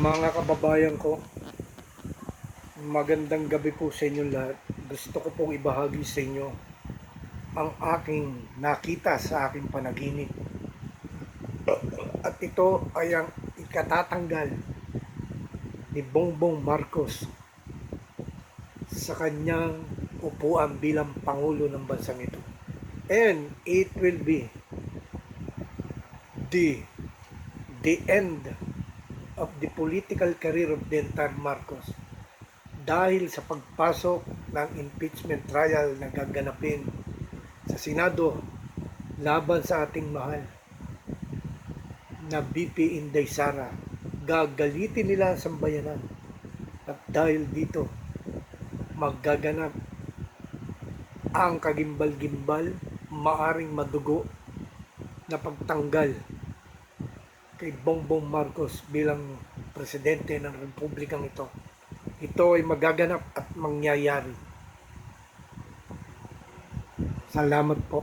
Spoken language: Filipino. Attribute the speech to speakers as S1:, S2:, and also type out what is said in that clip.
S1: Mga kababayan ko, magandang gabi po sa inyo lahat. Gusto ko pong ibahagi sa inyo ang aking nakita sa aking panaginip. At ito ay ang ikatatanggal ni Bongbong Marcos sa kanyang upuan bilang Pangulo ng bansang ito. And it will be the end of the political career of the entire Marcos dahil sa pagpasok ng impeachment trial na gaganapin sa Senado laban sa ating mahal na BP Inday Sara. Gagalitin nila ang sambayanan at dahil dito maggaganap ang kagimbal-gimbal, maaring madugo na pagtanggal kay Bongbong Marcos bilang presidente ng republikang ito. Ito ay magaganap at mangyayari. Salamat po.